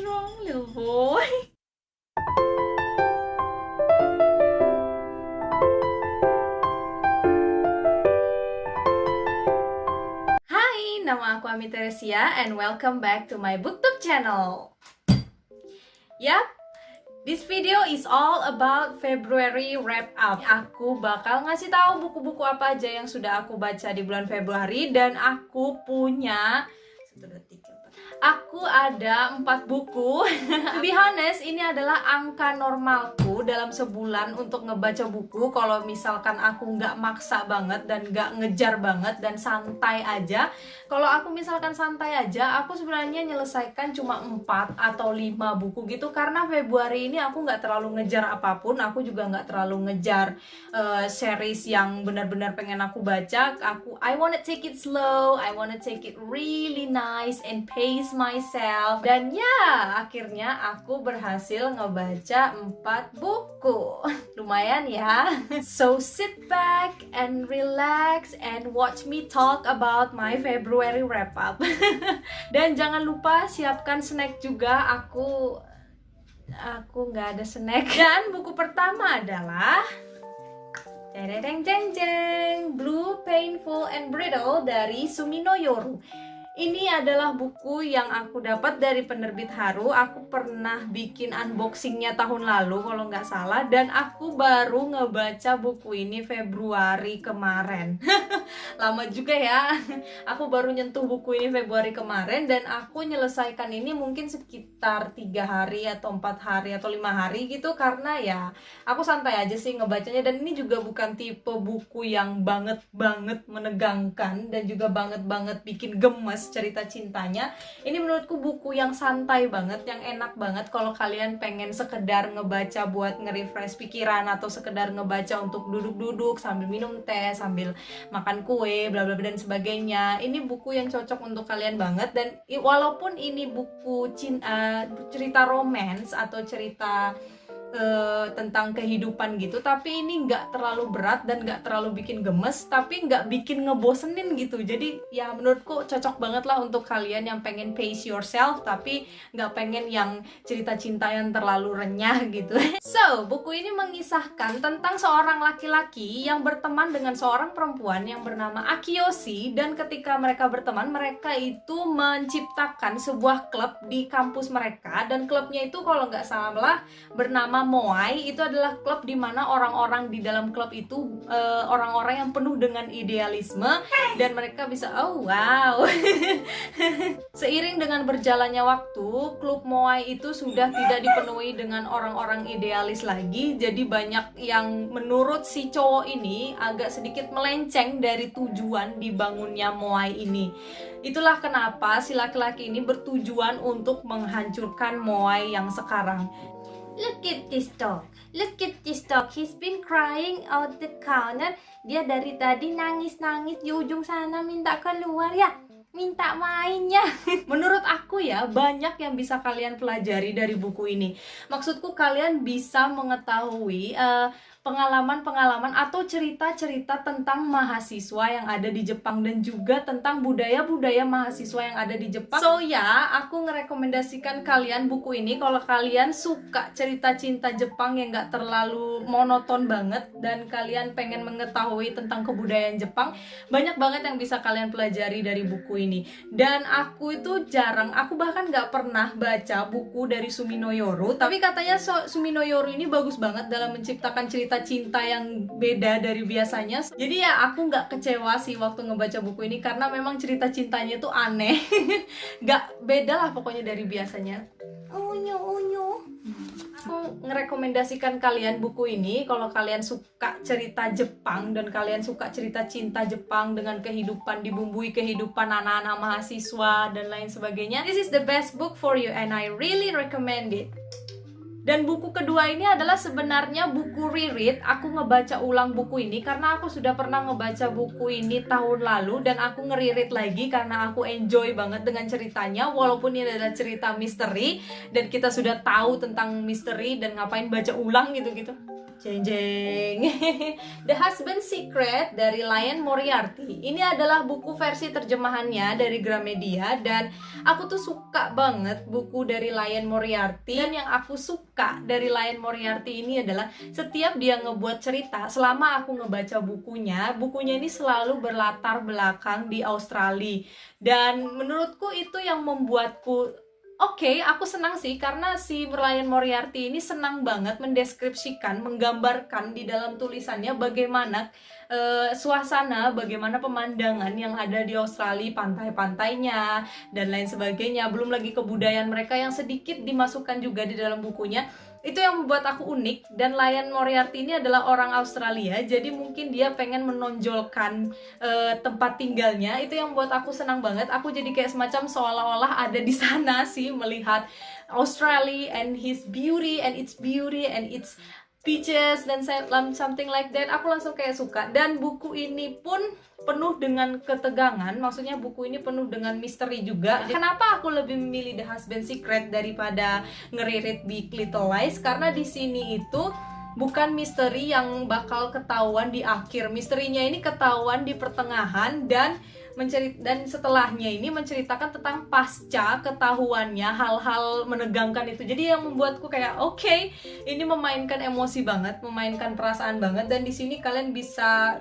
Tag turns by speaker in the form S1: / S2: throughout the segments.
S1: wrong, little boy? Hai, nama aku Ami Teresia and welcome back to my booktube channel. Yup, this video is all about February wrap up. Aku bakal ngasih tahu buku-buku apa aja yang sudah aku baca di bulan Februari, dan aku punya Aku ada 4 buku. To be honest, ini adalah angka normalku dalam sebulan untuk ngebaca buku. Kalau misalkan aku nggak maksa banget dan nggak ngejar banget dan santai aja. Kalau aku misalkan santai aja, aku sebenarnya nyelesaikan cuma 4 atau 5 buku gitu. Karena Februari ini aku nggak terlalu ngejar apapun. Aku juga nggak terlalu ngejar series yang benar-benar pengen aku baca. I wanna take it slow, I wanna take it really nice and pace myself. Dan ya, akhirnya aku berhasil ngebaca 4 buku. Lumayan ya. So sit back and relax and watch me talk about my February wrap up. Dan jangan lupa siapkan snack juga. Aku nggak ada snack. Dan buku pertama adalah Blue, Painful and Brittle dari Sumino Yoru. Ini adalah buku yang aku dapat dari penerbit Haru. Aku pernah bikin unboxingnya tahun lalu kalau nggak salah, dan aku baru ngebaca buku ini Februari kemarin. Lama juga ya. Aku baru nyentuh buku ini Februari kemarin, dan aku nyelesaikan ini mungkin sekitar 3 hari atau 4 hari atau 5 hari gitu, karena ya aku santai aja sih ngebacanya. Dan ini juga bukan tipe buku yang banget menegangkan dan juga banget bikin gemes cerita cintanya. Ini menurutku buku yang santai banget, yang enak banget kalau kalian pengen sekedar ngebaca buat nge-refresh pikiran, atau sekedar ngebaca untuk duduk-duduk sambil minum teh, sambil makan kue, bla bla bla dan sebagainya. Ini buku yang cocok untuk kalian banget. Dan walaupun ini buku cerita romance atau cerita tentang kehidupan gitu, tapi ini nggak terlalu berat dan nggak terlalu bikin gemes, tapi nggak bikin ngebosenin gitu. Jadi ya menurutku cocok banget lah untuk kalian yang pengen pace yourself tapi nggak pengen yang cerita cinta yang terlalu renyah gitu. So, buku ini mengisahkan tentang seorang laki-laki yang berteman dengan seorang perempuan yang bernama Akiyoshi, dan ketika mereka berteman, mereka itu menciptakan sebuah klub di kampus mereka, dan klubnya itu kalau nggak salah bernama Moai. Itu adalah klub di mana orang-orang di dalam klub itu orang-orang yang penuh dengan idealisme, dan mereka bisa wow. Seiring dengan berjalannya waktu, klub Moai itu sudah tidak dipenuhi dengan orang-orang idealis lagi. Jadi banyak yang menurut si cowok ini agak sedikit melenceng dari tujuan dibangunnya Moai ini. Itulah kenapa si laki-laki ini bertujuan untuk menghancurkan Moai yang sekarang. Look at this dog. Look at this dog. He's been crying out the corner. Dia dari tadi nangis-nangis di ujung sana, minta keluar ya. Minta mainnya. Menurut aku ya, banyak yang bisa kalian pelajari dari buku ini. Maksudku kalian bisa mengetahui pengalaman-pengalaman atau cerita-cerita tentang mahasiswa yang ada di Jepang, dan juga tentang budaya-budaya mahasiswa yang ada di Jepang. So ya, aku ngerekomendasikan kalian buku ini kalau kalian suka cerita cinta Jepang yang gak terlalu monoton banget, dan kalian pengen mengetahui tentang kebudayaan Jepang. Banyak banget yang bisa kalian pelajari dari buku ini. Dan aku itu aku bahkan gak pernah baca buku dari Sumino Yoru, tapi katanya Sumino Yoru ini bagus banget dalam menciptakan cerita cinta yang beda dari biasanya. Jadi ya aku nggak kecewa sih waktu ngebaca buku ini, karena memang cerita cintanya tuh aneh. Nggak beda lah pokoknya dari biasanya. Unyu. Aku ngerekomendasikan kalian buku ini kalau kalian suka cerita Jepang dan kalian suka cerita cinta Jepang dengan kehidupan, dibumbui kehidupan anak-anak mahasiswa dan lain sebagainya. This is the best book for you and I really recommend it. Dan buku kedua ini adalah sebenarnya buku reread. Aku ngebaca ulang buku ini karena aku sudah pernah ngebaca buku ini tahun lalu, dan aku nge-reread lagi karena aku enjoy banget dengan ceritanya. Walaupun ini adalah cerita misteri dan kita sudah tahu tentang misteri, dan ngapain baca ulang gitu-gitu. Jeng jeng. The Husband's Secret dari Liane Moriarty. Ini adalah buku versi terjemahannya dari Gramedia, dan aku tuh suka banget buku dari Liane Moriarty. Dan yang aku suka dari Liane Moriarty ini adalah setiap dia ngebuat cerita, selama aku ngebaca bukunya ini selalu berlatar belakang di Australia. Dan menurutku itu yang membuatku Oke, aku senang sih karena si Liane Moriarty ini senang banget mendeskripsikan, menggambarkan di dalam tulisannya bagaimana suasana, bagaimana pemandangan yang ada di Australia, pantai-pantainya dan lain sebagainya. Belum lagi kebudayaan mereka yang sedikit dimasukkan juga di dalam bukunya. Itu yang membuat aku unik. Dan Liane Moriarty ini adalah orang Australia, jadi mungkin dia pengen menonjolkan tempat tinggalnya. Itu yang membuat aku senang banget. Aku jadi kayak semacam seolah-olah ada di sana sih, melihat Australia and its beauty and its beaches dan something like that. Aku langsung kayak suka. Dan buku ini pun penuh dengan ketegangan, maksudnya buku ini penuh dengan misteri juga. Kenapa aku lebih memilih The Husband's Secret daripada ngeririt Big Little Lies? Karena di sini itu bukan misteri yang bakal ketahuan di akhir. Misterinya ini ketahuan di pertengahan, dan setelahnya ini menceritakan tentang pasca ketahuannya hal-hal menegangkan itu. Jadi yang membuatku kayak oke, ini memainkan emosi banget, memainkan perasaan banget. Dan di sini kalian bisa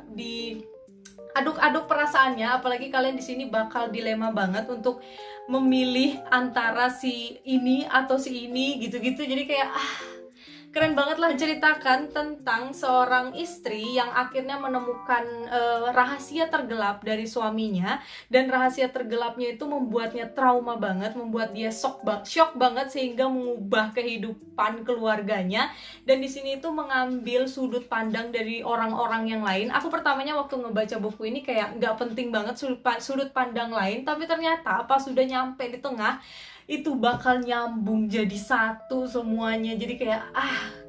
S1: aduk-aduk perasaannya, apalagi kalian di sini bakal dilema banget untuk memilih antara si ini atau si ini gitu-gitu. Jadi kayak keren banget lah, ceritakan tentang seorang istri yang akhirnya menemukan rahasia tergelap dari suaminya, dan rahasia tergelapnya itu membuatnya trauma banget, membuat dia shock banget sehingga mengubah kehidupan keluarganya. Dan di sini itu mengambil sudut pandang dari orang-orang yang lain. Aku pertamanya waktu ngebaca buku ini kayak nggak penting banget sudut pandang lain, tapi ternyata pas sudah nyampe di tengah itu bakal nyambung jadi satu semuanya. Jadi kayak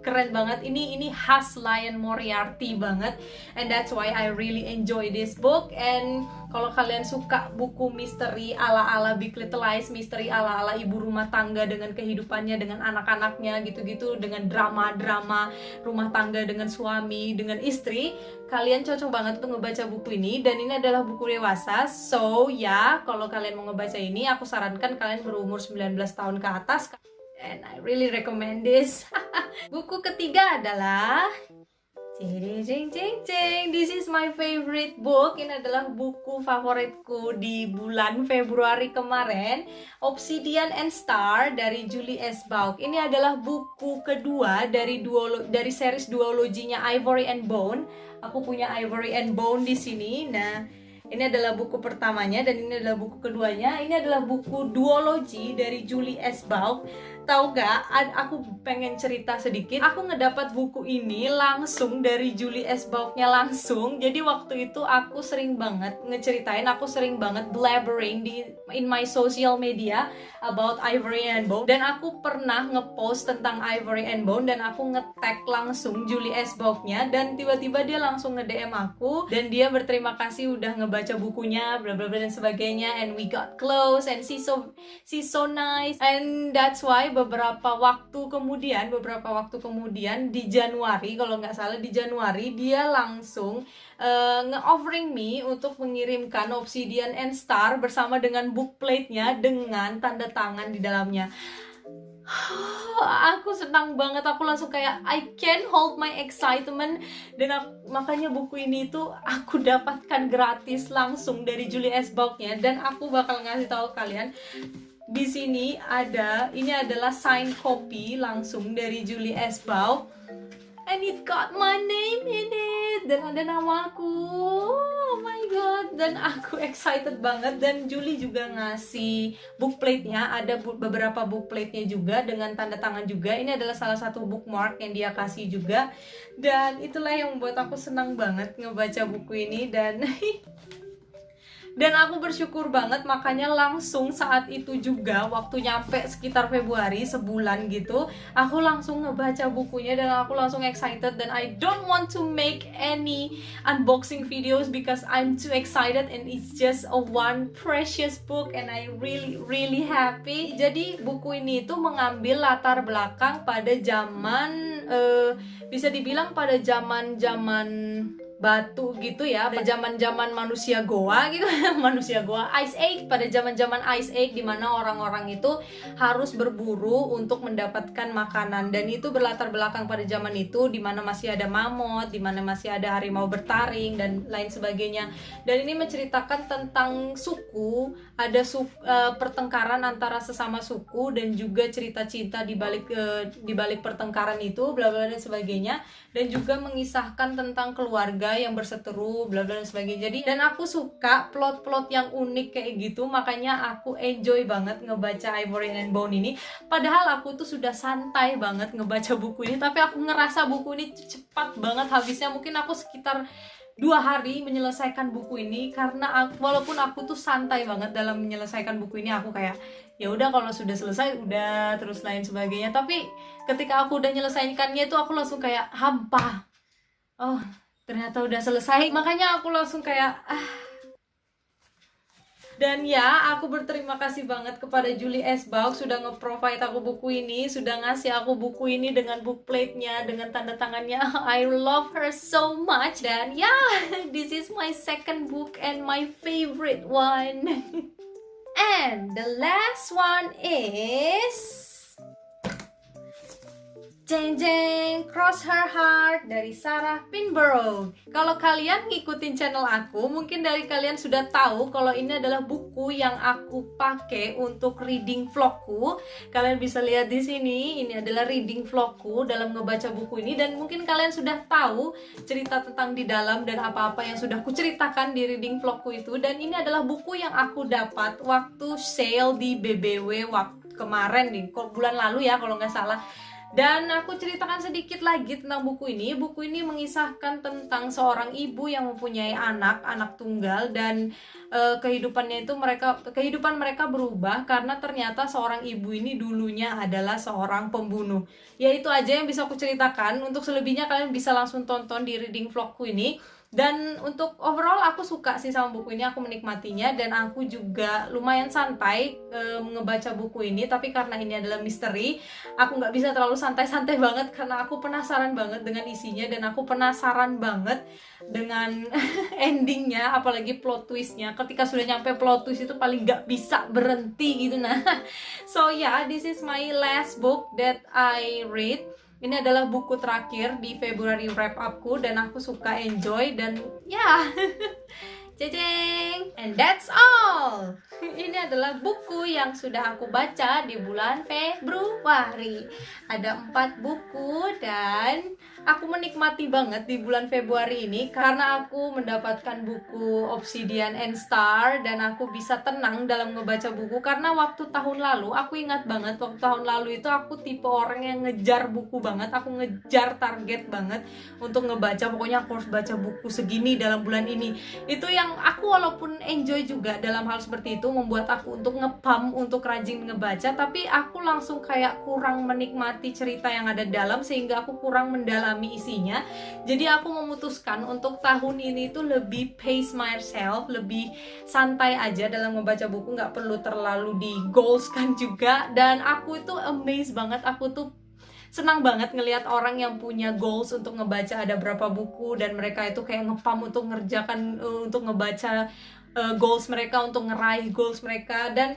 S1: keren banget. Ini khas Liane Moriarty banget, and that's why I really enjoy this book. And kalau kalian suka buku misteri ala-ala Big Little Lies, misteri ala-ala ibu rumah tangga dengan kehidupannya, dengan anak-anaknya gitu-gitu, dengan drama-drama rumah tangga dengan suami, dengan istri, kalian cocok banget untuk ngebaca buku ini. Dan ini adalah buku dewasa, so ya, kalau kalian mau ngebaca ini, aku sarankan kalian berumur 19 tahun ke atas, and I really recommend this. Buku ketiga adalah This is my favorite book. Ini adalah buku favoritku di bulan Februari kemarin, Obsidian and Star dari Julie S. Bauk. Ini adalah buku kedua dari series duologinya Ivory and Bone. Aku punya Ivory and Bone di sini. Nah, ini adalah buku pertamanya dan ini adalah buku keduanya. Ini adalah buku duologi dari Julie S. Bauk. Tahu gak, aku pengen cerita sedikit. Aku ngedapat buku ini langsung dari Julie S. Bauknya langsung. Jadi waktu itu aku sering banget ngeceritain, aku sering banget blabbering in my social media about Ivory and Bone. Dan aku pernah ngepost tentang Ivory and Bone dan aku nge-tag langsung Julie S. Bauknya, dan tiba-tiba dia langsung nge-DM aku dan dia berterima kasih udah ngebaca bukunya, bla bla bla dan sebagainya, and we got close and she's so nice. And that's why beberapa waktu kemudian di Januari, kalau nggak salah di Januari, dia langsung nge-offering me untuk mengirimkan Obsidian and Star bersama dengan bookplate-nya dengan tanda tangan di dalamnya. Aku senang banget, aku langsung kayak I can't hold my excitement. Dan makanya buku ini tuh aku dapatkan gratis langsung dari Julie S. Bauknya, dan aku bakal ngasih tahu kalian di sini ini adalah signed copy langsung dari Julie S. Bauk, and it got my name in it, dan ada namaku. Oh my god, dan aku excited banget. Dan Julie juga ngasih bookplate-nya, ada beberapa bookplate-nya juga dengan tanda tangan juga. Ini adalah salah satu bookmark yang dia kasih juga, dan itulah yang membuat aku senang banget ngebaca buku ini. Dan Dan aku bersyukur banget, makanya langsung saat itu juga waktu nyampe sekitar Februari, sebulan gitu, aku langsung ngebaca bukunya dan aku langsung excited. Dan I don't want to make any unboxing videos because I'm too excited and it's just a one precious book and I really happy. Jadi buku ini itu mengambil latar belakang pada zaman bisa dibilang pada zaman batu gitu ya, pada zaman manusia goa gitu manusia goa, Ice Age, pada zaman Ice Age, dimana orang-orang itu harus berburu untuk mendapatkan makanan. Dan itu berlatar belakang pada zaman itu, dimana masih ada mamut, dimana masih ada harimau bertaring dan lain sebagainya. Dan ini menceritakan tentang suku, ada pertengkaran antara sesama suku, dan juga cerita cinta di balik pertengkaran itu, bla bla dan sebagainya. Dan juga mengisahkan tentang keluarga yang berseteru, bla bla dan sebagainya. Jadi, dan aku suka plot-plot yang unik kayak gitu, makanya aku enjoy banget ngebaca Ivory and Bone ini. Padahal aku tuh sudah santai banget ngebaca buku ini, tapi aku ngerasa buku ini cepat banget habisnya. Mungkin aku sekitar 2 hari menyelesaikan buku ini, karena walaupun aku tuh santai banget dalam menyelesaikan buku ini, aku kayak ya udah, kalau sudah selesai udah, terus lain sebagainya. Tapi ketika aku udah menyelesaikannya itu, aku langsung kayak hampa, oh ternyata udah selesai. Makanya aku langsung kayak Dan ya, aku berterima kasih banget kepada Julie S. Bauk sudah nge-provide aku buku ini, sudah ngasih aku buku ini dengan bookplate-nya, dengan tanda tangannya. I love her so much. Dan ya, this is my second book and my favorite one. And the last one is Jeng Jeng Cross Her Heart dari Sarah Pinborough. Kalau kalian ngikutin channel aku, mungkin dari kalian sudah tahu kalau ini adalah buku yang aku pakai untuk reading vlogku. Kalian bisa lihat di sini, ini adalah reading vlogku dalam ngebaca buku ini. Dan mungkin kalian sudah tahu cerita tentang di dalam dan apa-apa yang sudah kuceritakan di reading vlogku itu. Dan ini adalah buku yang aku dapat waktu sale di BBW waktu kemarin nih, bulan lalu ya kalau nggak salah. Dan aku ceritakan sedikit lagi tentang buku ini. Buku ini mengisahkan tentang seorang ibu yang mempunyai anak tunggal, dan kehidupan mereka berubah karena ternyata seorang ibu ini dulunya adalah seorang pembunuh. Ya itu aja yang bisa aku ceritakan. Untuk selebihnya kalian bisa langsung tonton di reading vlogku ini. Dan untuk overall aku suka sih sama buku ini, aku menikmatinya, dan aku juga lumayan santai ngebaca buku ini. Tapi karena ini adalah misteri, aku nggak bisa terlalu santai-santai banget karena aku penasaran banget dengan isinya, dan aku penasaran banget dengan endingnya, apalagi plot twistnya. Ketika sudah nyampe plot twist itu paling nggak bisa berhenti gitu. Nah, so yeah, this is my last book that I read. Ini adalah buku terakhir di February wrap upku, dan aku suka, enjoy, dan ya Ceceng. And that's all. Ini adalah buku yang sudah aku baca di bulan Februari. Ada 4 buku, dan aku menikmati banget di bulan Februari ini karena aku mendapatkan buku Obsidian and Star, dan aku bisa tenang dalam ngebaca buku. Karena waktu tahun lalu, aku ingat banget waktu tahun lalu itu aku tipe orang yang ngejar buku banget. Aku ngejar target banget untuk ngebaca, pokoknya aku harus baca buku segini dalam bulan ini. Itu yang aku walaupun enjoy juga dalam hal seperti itu, membuat aku untuk ngepam, untuk rajin ngebaca, tapi aku langsung kayak kurang menikmati cerita yang ada dalam, sehingga aku kurang mendalami isinya. Jadi aku memutuskan untuk tahun ini tuh lebih pace myself, lebih santai aja dalam membaca buku, nggak perlu terlalu di goalskan juga. Dan aku itu amazed banget, aku tuh senang banget ngelihat orang yang punya goals untuk ngebaca ada berapa buku, dan mereka itu kayak ngepam untuk ngerjakan, untuk ngebaca goals mereka, untuk ngeraih goals mereka. Dan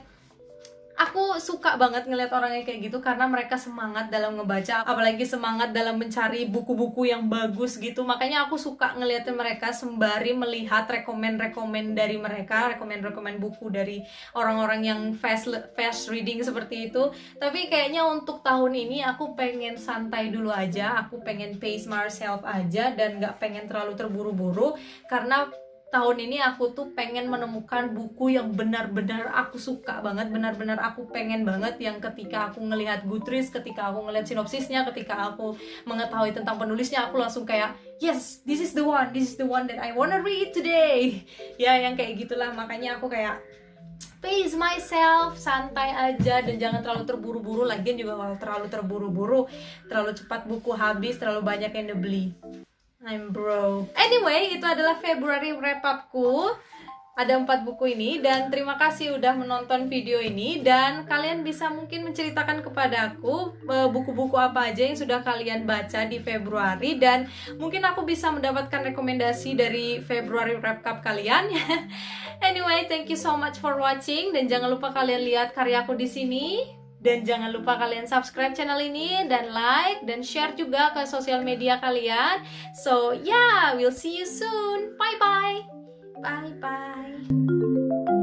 S1: aku suka banget ngelihat orangnya kayak gitu karena mereka semangat dalam ngebaca, apalagi semangat dalam mencari buku-buku yang bagus gitu. Makanya aku suka ngeliatin mereka sembari melihat rekomen dari mereka, rekomen buku dari orang-orang yang fast reading seperti itu. Tapi kayaknya untuk tahun ini aku pengen santai dulu aja, aku pengen pace myself aja, dan gak pengen terlalu terburu-buru. Karena tahun ini aku tuh pengen menemukan buku yang benar-benar aku suka banget, benar-benar aku pengen banget, yang ketika aku ngelihat Goodreads, ketika aku ngelihat sinopsisnya, ketika aku mengetahui tentang penulisnya, aku langsung kayak yes, this is the one that I wanna read today. Ya, yang kayak gitulah. Makanya aku kayak pace myself, santai aja, dan jangan terlalu terburu-buru. Lagian juga kalau terlalu terburu-buru, terlalu cepat buku habis, terlalu banyak yang dibeli. I'm broke. Anyway, itu adalah February wrap upku. Ada 4 buku ini, dan terima kasih udah menonton video ini. Dan kalian bisa mungkin menceritakan kepada aku buku-buku apa aja yang sudah kalian baca di Februari, dan mungkin aku bisa mendapatkan rekomendasi dari Februari wrap up kalian. Anyway, thank you so much for watching, dan jangan lupa kalian lihat karyaku di sini. Dan jangan lupa kalian subscribe channel ini, dan like, dan share juga ke sosial media kalian. So yeah, we'll see you soon. Bye bye. Bye bye.